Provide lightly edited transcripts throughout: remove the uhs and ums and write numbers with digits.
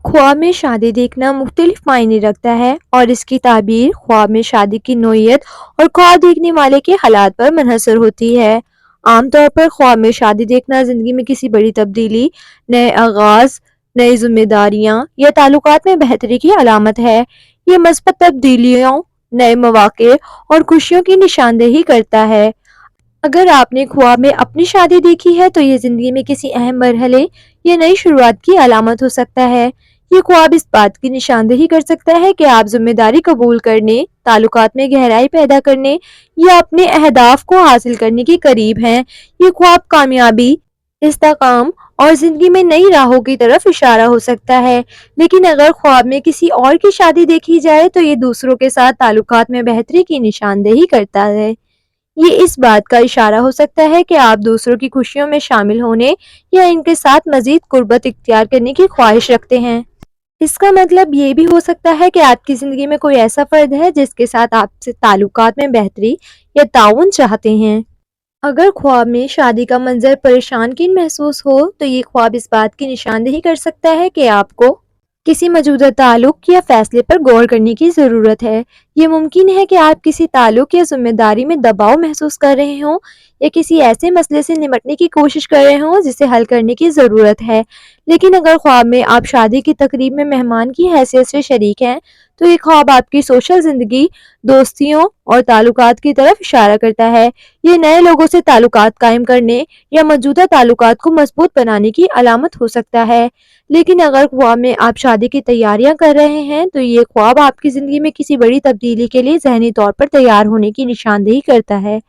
ख्वाब में शादी देखना मुख्तलिफ मायने रखता है और इसकी ताबीर ख्वाब में शादी की नोयत और ख्वाब देखने वाले के हालात पर मुनहसर होती है। आमतौर पर ख्वाब में शादी देखना ज़िंदगी में किसी बड़ी तब्दीली, नए आगाज़, नई जिम्मेदारियां या ताल्लुकात में बेहतरी की अलामत है। ये मस्बत तब्दीलियों, नए मौक़े और खुशियों की निशानदेही करता है। अगर आपने ख्वाब में अपनी शादी देखी है तो ये ज़िंदगी में किसी अहम मरहले या नई शुरुआत की अलामत हो सकता है। ये ख्वाब इस बात की निशानदेही कर सकता है कि आप जिम्मेदारी कबूल करने, ताल्लुकात में गहराई पैदा करने या अपने अहदाफ को हासिल करने के करीब हैं। ये ख्वाब कामयाबी, इस्तेकाम और ज़िंदगी में नई राहों की तरफ इशारा हो सकता है। लेकिन अगर ख्वाब में किसी और की शादी देखी जाए तो ये दूसरों के साथ ताल्लुकात में बेहतरी की निशानदेही करता है। ये इस बात का इशारा हो सकता है कि आप दूसरों की खुशियों में शामिल होने या इनके साथ मज़ीद कुर्बत इख्तियार करने की ख्वाहिश रखते हैं। इसका मतलब ये भी हो सकता है कि आपकी ज़िंदगी में कोई ऐसा फ़र्द है जिसके साथ आपसे ताल्लुकात में बेहतरी या ताउन चाहते हैं। अगर ख्वाब में शादी का मंजर परेशानकिन महसूस हो तो ये ख्वाब इस बात की निशानदेही कर सकता है कि आपको किसी मौजूदा ताल्लुक या फैसले पर गौर करने की ज़रूरत है। ये मुमकिन है कि आप किसी ताल्लुक या ज़िम्मेदारी में दबाव महसूस कर रहे हों या किसी ऐसे मसले से निपटने की कोशिश कर रहे हों जिसे हल करने की ज़रूरत है। लेकिन अगर ख्वाब में आप शादी की तकरीब में मेहमान की हैसियत से शरीक हैं तो ये ख्वाब आपकी सोशल ज़िंदगी, दोस्तियों और ताल्लुकात की तरफ इशारा करता है। ये नए लोगों से ताल्लुकात कायम करने या मौजूदा ताल्लुकात को मजबूत बनाने की अलामत हो सकता है। लेकिन अगर ख्वाब में आप शादी की तैयारियां कर रहे हैं तो ये ख्वाब आपकी ज़िंदगी में किसी बड़ी तब्दीली के लिए ज़हनी तौर पर तैयार होने की निशानदेही करता है।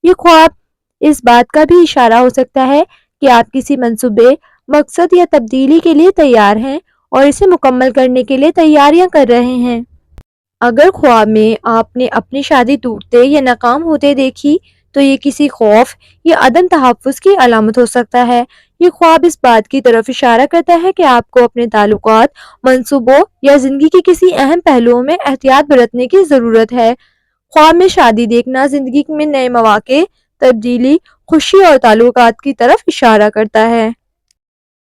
ये ख्वाब इस बात का भी इशारा हो सकता है कि आप किसी मंसूबे, मकसद या तब्दीली के लिए तैयार हैं और इसे मुकम्मल करने के लिए तैयारियां कर रहे हैं। अगर ख्वाब में आपने अपनी शादी टूटते या नाकाम होते देखी तो ये किसी खौफ या अदम तहफ़्फ़ुज़ की अलामत हो सकता है। ये ख्वाब इस बात की तरफ इशारा करता है कि आपको अपने ताल्लुकात, मंसूबों या ज़िंदगी के किसी अहम पहलुओं में एहतियात बरतने की ज़रूरत है। ख्वाब में शादी देखना ज़िंदगी में नए मौक़े, तब्दीली, खुशी और ताल्लुकात की तरफ इशारा करता है।